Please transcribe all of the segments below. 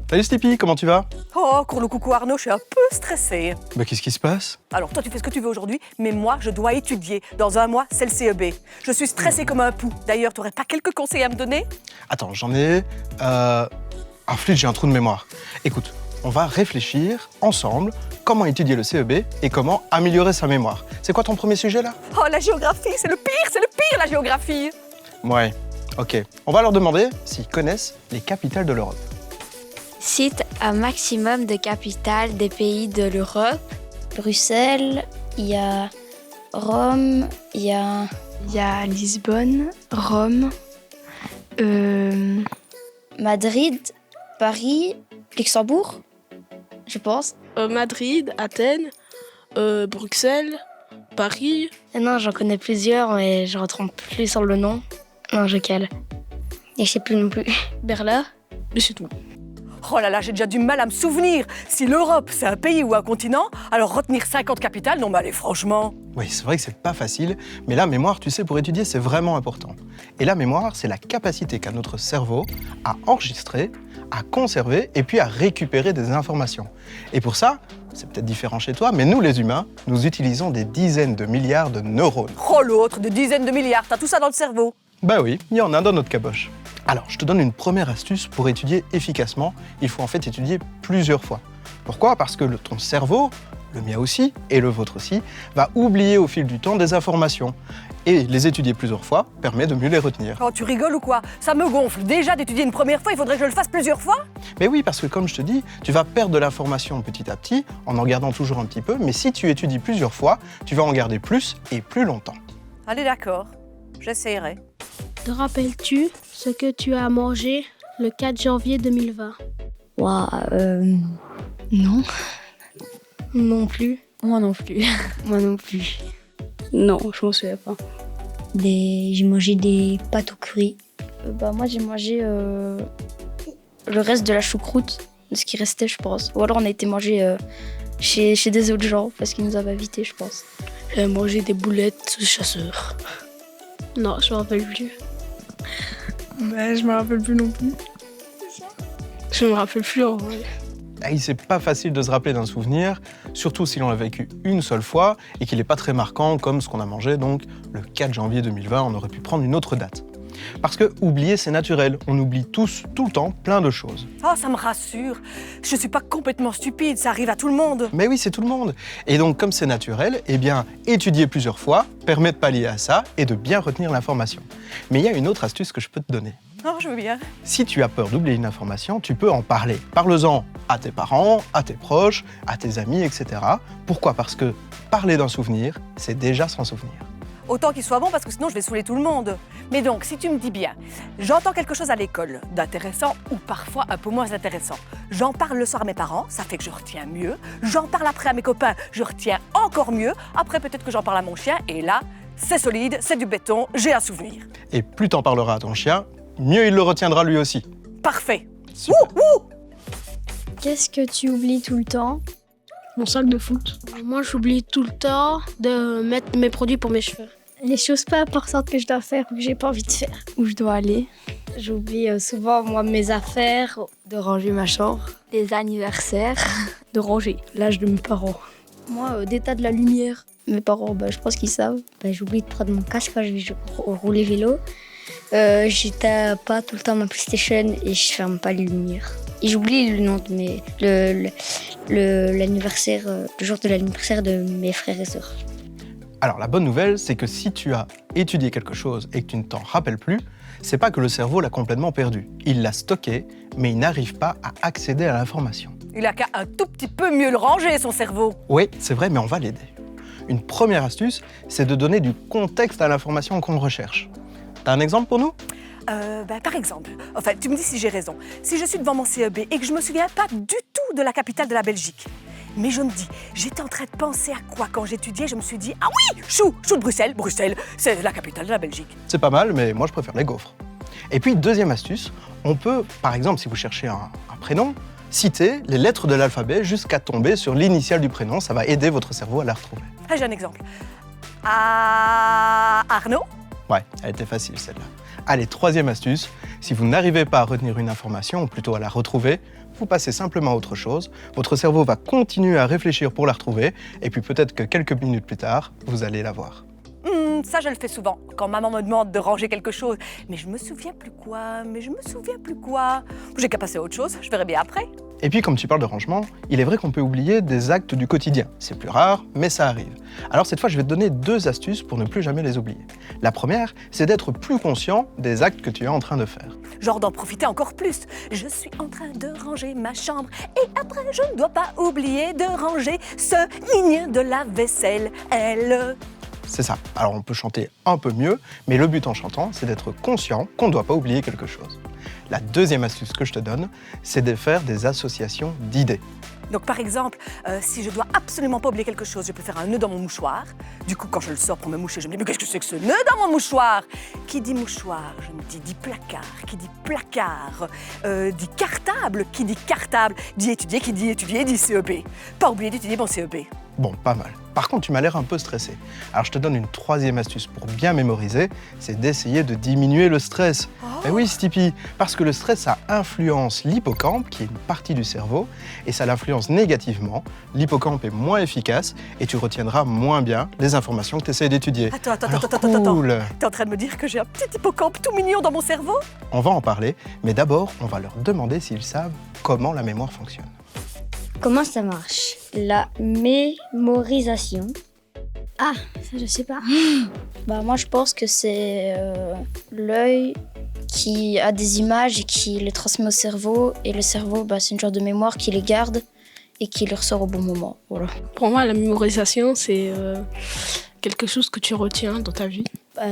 Salut Stipi, comment tu vas? Oh, cours le coucou Arnaud, je suis un peu stressée. Bah qu'est-ce qui se passe? Alors toi tu fais ce que tu veux aujourd'hui, mais moi je dois étudier. Dans un mois, c'est le CEB. Je suis stressée comme un pou. D'ailleurs, tu n'aurais pas quelques conseils à me donner? Attends, j'en ai... Ah flûte, j'ai un trou de mémoire. Écoute, on va réfléchir ensemble comment étudier le CEB et comment améliorer sa mémoire. C'est quoi ton premier sujet là? Oh, la géographie, c'est le pire la géographie. Ouais, ok. On va leur demander s'ils connaissent les capitales de l'Europe. Cite un maximum de capitales des pays de l'Europe. Bruxelles, il y a Rome, il y a Lisbonne, Rome, Madrid, Paris, Luxembourg, je pense. Madrid, Athènes, Bruxelles, Paris. Non, j'en connais plusieurs, mais je ne retrouve plus sur le nom. Non, je cale. Et je sais plus non plus. Berlin, mais c'est tout. Oh là là, j'ai déjà du mal à me souvenir. Si l'Europe, c'est un pays ou un continent, alors retenir 50 capitales, non mais allez, franchement. Oui, c'est vrai que c'est pas facile, mais la mémoire, tu sais, pour étudier, c'est vraiment important. Et la mémoire, c'est la capacité qu'a notre cerveau à enregistrer, à conserver et puis à récupérer des informations. Et pour ça, c'est peut-être différent chez toi, mais nous les humains, nous utilisons des dizaines de milliards de neurones. Oh l'autre, de dizaines de milliards, t'as tout ça dans le cerveau. Bah oui, il y en a dans notre caboche. Alors, je te donne une première astuce pour étudier efficacement. Il faut en fait étudier plusieurs fois. Pourquoi? Parce que ton cerveau, le mien aussi, et le vôtre aussi, va oublier au fil du temps des informations. Et les étudier plusieurs fois permet de mieux les retenir. Oh, tu rigoles ou quoi? Ça me gonfle. Déjà d'étudier une première fois, il faudrait que je le fasse plusieurs fois? Mais oui, parce que comme je te dis, tu vas perdre de l'information petit à petit, en gardant toujours un petit peu, mais si tu étudies plusieurs fois, tu vas en garder plus et plus longtemps. Allez, d'accord. J'essayerai. Te rappelles-tu ce que tu as mangé le 4 janvier 2020? Non. Non plus. Moi non plus. Moi non plus. Non, je m'en souviens pas. J'ai mangé des pâtes au curry. Moi j'ai mangé le reste de la choucroute, de ce qui restait je pense. Ou alors on a été manger chez des autres gens parce qu'ils nous avaient invités je pense. J'ai mangé des boulettes de chasseur. Non, je me rappelle plus. Je me rappelle plus non plus. Je me rappelle plus en vrai. Et c'est pas facile de se rappeler d'un souvenir, surtout si l'on l'a vécu une seule fois et qu'il n'est pas très marquant comme ce qu'on a mangé donc le 4 janvier 2020, on aurait pu prendre une autre date. Parce que oublier c'est naturel, on oublie tous, tout le temps, plein de choses. Oh, ça me rassure. Je suis pas complètement stupide, ça arrive à tout le monde. Mais oui, c'est tout le monde. Et donc comme c'est naturel, eh bien étudier plusieurs fois permet de pallier à ça et de bien retenir l'information. Mais il y a une autre astuce que je peux te donner. Oh, je veux bien. Si tu as peur d'oublier une information, tu peux en parler. Parle-en à tes parents, à tes proches, à tes amis, etc. Pourquoi? Parce que parler d'un souvenir, c'est déjà s'en souvenir. Autant qu'il soit bon parce que sinon je vais saouler tout le monde. Mais donc, si tu me dis bien, j'entends quelque chose à l'école d'intéressant ou parfois un peu moins intéressant. J'en parle le soir à mes parents, ça fait que je retiens mieux. J'en parle après à mes copains, je retiens encore mieux. Après, peut-être que j'en parle à mon chien et là, c'est solide, c'est du béton, j'ai un souvenir. Et plus t'en parleras à ton chien, mieux il le retiendra lui aussi. Parfait. Super. Qu'est-ce que tu oublies tout le temps? Mon sac de foot. Moi, j'oublie tout le temps de mettre mes produits pour mes cheveux. Les choses pas importantes que je dois faire ou que j'ai pas envie de faire. Où je dois aller. J'oublie souvent, moi, mes affaires, de ranger ma chambre. Les anniversaires. De ranger l'âge de mes parents. Moi, d'état de la lumière. Mes parents, je pense qu'ils savent. J'oublie de prendre mon casque quand je vais rouler vélo. J'éteins pas tout le temps ma PlayStation et je ferme pas les lumières. Et j'oublie le nom de l'anniversaire, le jour de l'anniversaire de mes frères et sœurs. Alors la bonne nouvelle, c'est que si tu as étudié quelque chose et que tu ne t'en rappelles plus, c'est pas que le cerveau l'a complètement perdu. Il l'a stocké, mais il n'arrive pas à accéder à l'information. Il a qu'à un tout petit peu mieux le ranger, son cerveau. Oui, c'est vrai, mais on va l'aider. Une première astuce, c'est de donner du contexte à l'information qu'on recherche. T'as un exemple pour nous? Par exemple, enfin, tu me dis si j'ai raison. Si je suis devant mon CEB et que je me souviens pas du tout de la capitale de la Belgique, mais je me dis, j'étais en train de penser à quoi quand j'étudiais? Je me suis dit, ah oui, chou de Bruxelles. Bruxelles, c'est la capitale de la Belgique. C'est pas mal, mais moi je préfère les gaufres. Et puis, deuxième astuce, on peut, par exemple, si vous cherchez un prénom, citer les lettres de l'alphabet jusqu'à tomber sur l'initiale du prénom. Ça va aider votre cerveau à la retrouver. Ah, j'ai un exemple. Arnaud? Ouais, elle était facile celle-là. Allez, troisième astuce, si vous n'arrivez pas à retenir une information, ou plutôt à la retrouver, vous passez simplement à autre chose, votre cerveau va continuer à réfléchir pour la retrouver, et puis peut-être que quelques minutes plus tard, vous allez la voir. Ça, je le fais souvent, quand maman me demande de ranger quelque chose. Mais je me souviens plus quoi, J'ai qu'à passer à autre chose, je verrai bien après. Et puis, comme tu parles de rangement, il est vrai qu'on peut oublier des actes du quotidien. C'est plus rare, mais ça arrive. Alors cette fois, je vais te donner 2 astuces pour ne plus jamais les oublier. La première, c'est d'être plus conscient des actes que tu es en train de faire. Genre d'en profiter encore plus. Je suis en train de ranger ma chambre et après, je ne dois pas oublier de ranger ce ligne de la vaisselle. C'est ça. Alors on peut chanter un peu mieux, mais le but en chantant, c'est d'être conscient qu'on ne doit pas oublier quelque chose. La deuxième astuce que je te donne, c'est de faire des associations d'idées. Donc par exemple, si je dois absolument pas oublier quelque chose, je peux faire un nœud dans mon mouchoir. Du coup, quand je le sors pour me moucher, je me dis « Mais qu'est-ce que c'est que ce nœud dans mon mouchoir ?» Qui dit mouchoir, je me dis « dit placard », qui dit placard, dit cartable, qui dit cartable, dit étudier, qui dit étudier, dit CEP. Pas oublier d'étudier mon CEP. Bon, pas mal. Par contre, tu m'as l'air un peu stressé. Alors je te donne une 3e astuce pour bien mémoriser, c'est d'essayer de diminuer le stress. Eh oui, Stipi, parce que le stress, ça influence l'hippocampe, qui est une partie du cerveau, et ça l'influence négativement. L'hippocampe est moins efficace et tu retiendras moins bien les informations que tu essaies d'étudier. Attends. Cool. T'es en train de me dire que j'ai un petit hippocampe tout mignon dans mon cerveau? On va en parler, mais d'abord, on va leur demander s'ils savent comment la mémoire fonctionne. Comment ça marche? La mémorisation. Ah, ça je sais pas. Bah, moi, je pense que c'est l'œil qui a des images et qui les transmet au cerveau. Et le cerveau, bah, c'est une genre de mémoire qui les garde et qui les ressort au bon moment. Voilà. Pour moi, la mémorisation, c'est quelque chose que tu retiens dans ta vie.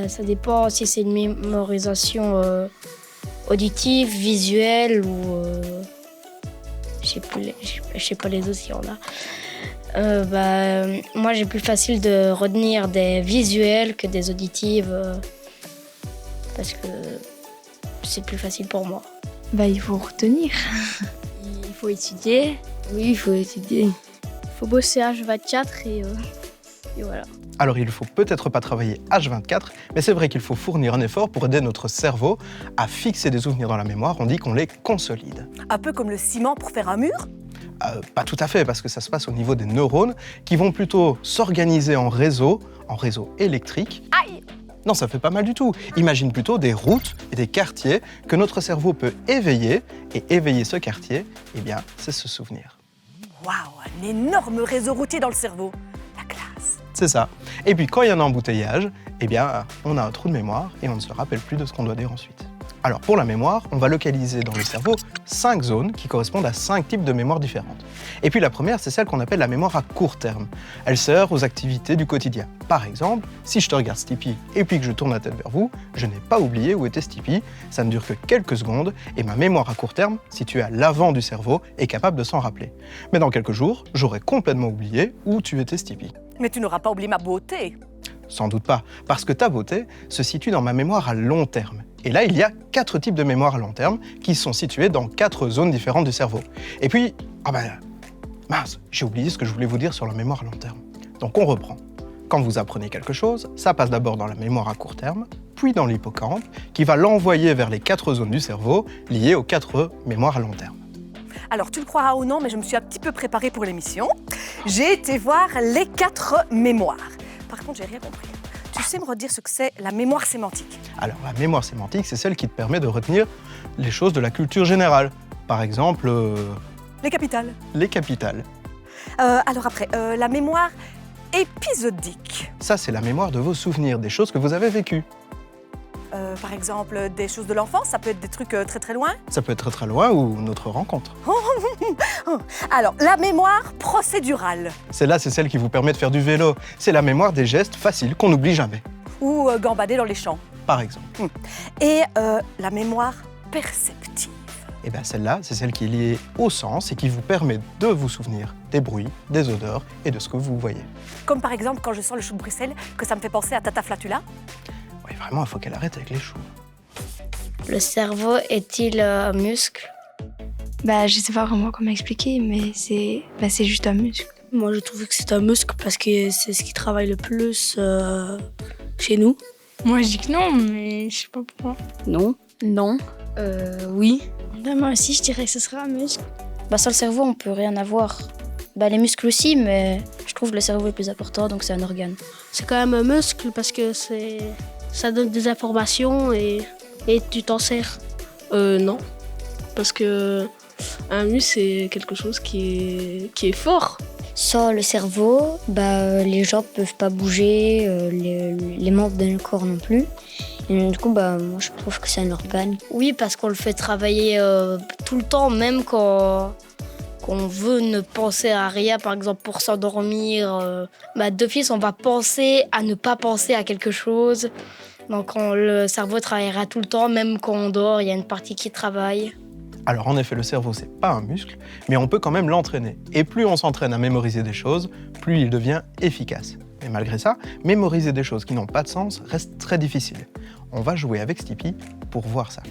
Ça dépend si c'est une mémorisation auditive, visuelle ou... je sais pas les autres s'il y en a. Moi, j'ai plus facile de retenir des visuels que des auditives parce que c'est plus facile pour moi. Il faut retenir. Il faut étudier, Oui, il faut étudier. il faut bosser H24 et voilà. Alors il ne faut peut-être pas travailler H24, mais c'est vrai qu'il faut fournir un effort pour aider notre cerveau à fixer des souvenirs dans la mémoire. On dit qu'on les consolide. Un peu comme le ciment pour faire un mur? Pas tout à fait, parce que ça se passe au niveau des neurones qui vont plutôt s'organiser en réseau électrique. Aïe! Non, ça fait pas mal du tout. Imagine plutôt des routes et des quartiers que notre cerveau peut éveiller. Et éveiller ce quartier, eh bien, c'est se souvenir. Waouh, un énorme réseau routier dans le cerveau. La classe. C'est ça. Et puis quand il y a un embouteillage, eh bien, on a un trou de mémoire et on ne se rappelle plus de ce qu'on doit dire ensuite. Alors pour la mémoire, on va localiser dans le cerveau 5 zones qui correspondent à 5 types de mémoire différentes. Et puis la première, c'est celle qu'on appelle la mémoire à court terme. Elle sert aux activités du quotidien. Par exemple, si je te regarde Stipi et puis que je tourne la tête vers vous, je n'ai pas oublié où était Stipi, ça ne dure que quelques secondes et ma mémoire à court terme, située à l'avant du cerveau, est capable de s'en rappeler. Mais dans quelques jours, j'aurai complètement oublié où tu étais Stipi. Mais tu n'auras pas oublié ma beauté. Sans doute pas, parce que ta beauté se situe dans ma mémoire à long terme. Et là, il y a 4 types de mémoire à long terme qui sont situés dans 4 zones différentes du cerveau. Et puis, mince, j'ai oublié ce que je voulais vous dire sur la mémoire à long terme. Donc on reprend. Quand vous apprenez quelque chose, ça passe d'abord dans la mémoire à court terme, puis dans l'hippocampe, qui va l'envoyer vers les 4 zones du cerveau liées aux 4 mémoires à long terme. Alors, tu le croiras ou non, mais je me suis un petit peu préparée pour l'émission. J'ai été voir les 4 mémoires. Par contre, j'ai rien compris. Tu sais me redire ce que c'est la mémoire sémantique? Alors, la mémoire sémantique, c'est celle qui te permet de retenir les choses de la culture générale. Par exemple, Les capitales. les capitales. Alors après, la mémoire épisodique. Ça, c'est la mémoire de vos souvenirs, des choses que vous avez vécues. Par exemple, des choses de l'enfance, ça peut être des trucs très très loin. Ça peut être très très loin ou notre rencontre. Alors, la mémoire procédurale. Celle-là, c'est celle qui vous permet de faire du vélo. C'est la mémoire des gestes faciles qu'on n'oublie jamais, Ou gambader dans les champs. par exemple. Et la mémoire perceptive. Et bien celle-là, c'est celle qui est liée au sens et qui vous permet de vous souvenir des bruits, des odeurs et de ce que vous voyez. Comme par exemple quand je sens le chou de Bruxelles, que ça me fait penser à Tata Flatula. Oui, vraiment, il faut qu'elle arrête avec les choux. Le cerveau est-il un muscle? Je sais pas vraiment comment expliquer, mais c'est juste un muscle. Moi, je trouve que c'est un muscle parce que c'est ce qui travaille le plus chez nous. Moi, je dis que non, mais je sais pas pourquoi. Non. Non. Oui. Moi aussi, je dirais que ce serait un muscle. Sans le cerveau, on peut rien avoir. Les muscles aussi, mais je trouve que le cerveau est plus important, donc c'est un organe. C'est quand même un muscle parce que ça donne des informations et tu t'en sers. Non, parce que un muscle, c'est quelque chose qui est fort. Sans le cerveau, les jambes peuvent pas bouger, les membres de notre corps non plus. Et du coup, moi, je trouve que c'est un organe. Oui, parce qu'on le fait travailler tout le temps, même quand on veut ne penser à rien, par exemple pour s'endormir. D'office, on va penser à ne pas penser à quelque chose. Donc le cerveau travaillera tout le temps, même quand on dort, il y a une partie qui travaille. Alors en effet, le cerveau, c'est pas un muscle, mais on peut quand même l'entraîner. Et plus on s'entraîne à mémoriser des choses, plus il devient efficace. Mais malgré ça, mémoriser des choses qui n'ont pas de sens reste très difficile. On va jouer avec Stippy pour voir ça.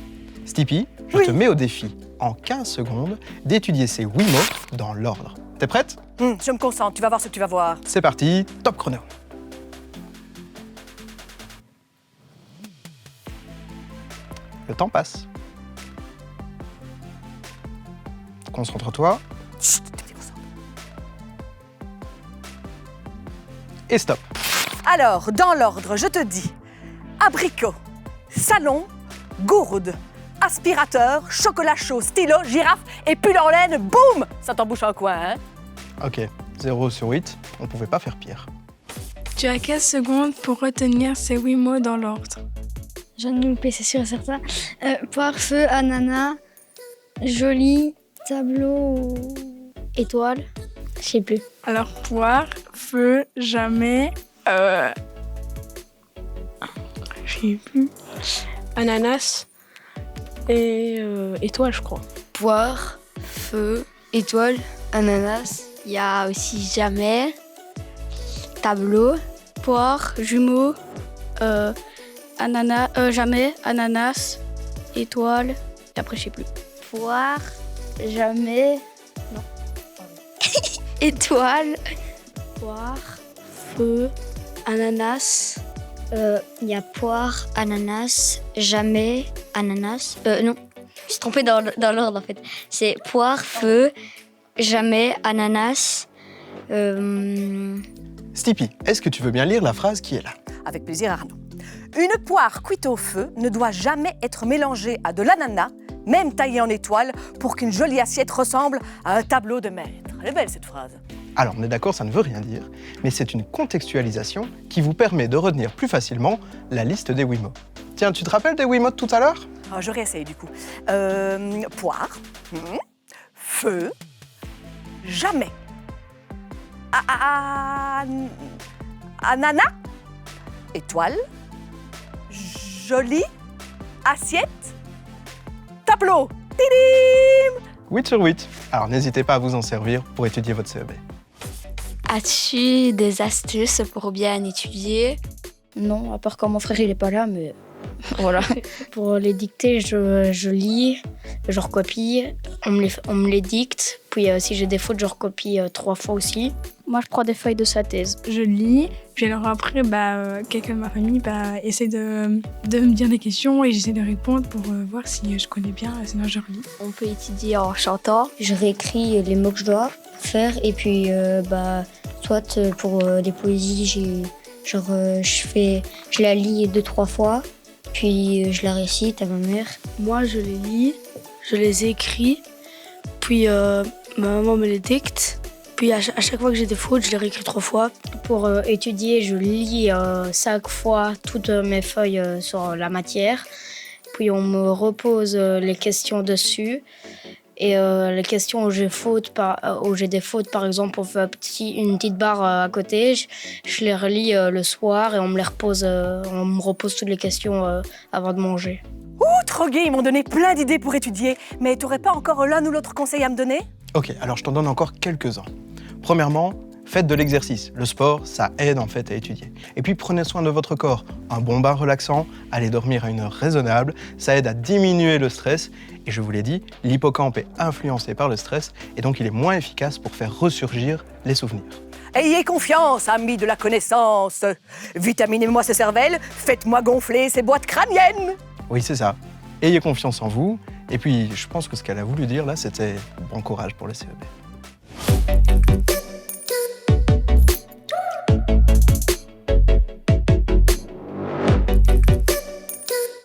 Stippy, je te mets au défi, en 15 secondes, d'étudier ces Wiimotes dans l'ordre. T'es prête ? Je me concentre, tu vas voir ce que tu vas voir. C'est parti, top chrono. Le temps passe. Concentre-toi. Et stop. Alors, dans l'ordre, je te dis abricot, salon, gourde, aspirateur, chocolat chaud, stylo, girafe et pull en laine, boum! Ça t'embouche un coin, hein? Ok, 0 sur 8, on pouvait pas faire pire. Tu as 15 secondes pour retenir ces 8 mots dans l'ordre. J'en ai loupé, c'est sûr et certain. Poire, feu, ananas, joli, tableau, étoile, je sais plus. Alors, poire, feu, jamais, je sais plus, ananas et étoile, je crois. Poire, feu, étoile, ananas. Il y a aussi jamais, tableau, Poire, jumeau, ananas, jamais, ananas, étoile, et après je sais plus. poire, jamais, non, étoile, Poire, feu, ananas, il y a poire, ananas, jamais, ananas. Non, je suis trompée dans l'ordre en fait. C'est poire, feu, jamais, ananas. Stippy, est-ce que tu veux bien lire la phrase qui est là ? Avec plaisir, Arnaud. Une poire cuite au feu ne doit jamais être mélangée à de l'ananas, même taillée en étoile, pour qu'une jolie assiette ressemble à un tableau de maître. Elle est belle, cette phrase. Alors, on est d'accord, ça ne veut rien dire, mais c'est une contextualisation qui vous permet de retenir plus facilement la liste des Wiimotes. Tiens, tu te rappelles des Wiimotes tout à l'heure ? Je réessaye, du coup. Poire, feu, jamais. Ananas, étoile, jolie, assiette, tableau. Tidim! 8 sur 8. Alors, n'hésitez pas à vous en servir pour étudier votre CEB. As-tu des astuces pour bien étudier? Non, à part quand mon frère il est pas là, mais voilà. Pour les dictées, je lis, je recopie, on me les dicte. Puis si j'ai des fautes, je recopie 3 fois aussi. Moi, je prends des feuilles de synthèse. Je lis, puis alors après, quelqu'un de ma famille essaie de me dire des questions et j'essaie de répondre pour voir si je connais bien, sinon je relis. On peut étudier en chantant. Je réécris les mots que je dois faire et puis soit pour des poésies, je la lis 2-3 fois, puis je la récite à ma mère. Moi, je les lis, je les écris, puis ma maman me les dicte. Puis à chaque fois que j'ai des fautes, je les réécris 3 fois. Pour étudier, je lis 5 fois toutes mes feuilles sur la matière. Puis on me repose les questions dessus. Et les questions où j'ai des fautes, par exemple, on fait une petite barre à côté. Je les relis le soir et on me repose toutes les questions avant de manger. Trop gai, ils m'ont donné plein d'idées pour étudier. Mais t'aurais pas encore l'un ou l'autre conseil à me donner? Ok, alors je t'en donne encore quelques-uns. Premièrement, faites de l'exercice. Le sport, ça aide en fait à étudier. Et puis prenez soin de votre corps. Un bon bain relaxant, allez dormir à une heure raisonnable, ça aide à diminuer le stress. Et je vous l'ai dit, l'hippocampe est influencé par le stress et donc il est moins efficace pour faire ressurgir les souvenirs. Ayez confiance, amis de la connaissance. Vitaminez-moi ces cervelles, faites-moi gonfler ces boîtes crâniennes. Oui, c'est ça. Ayez confiance en vous Et puis, je pense que ce qu'elle a voulu dire là, c'était bon courage pour le CEB.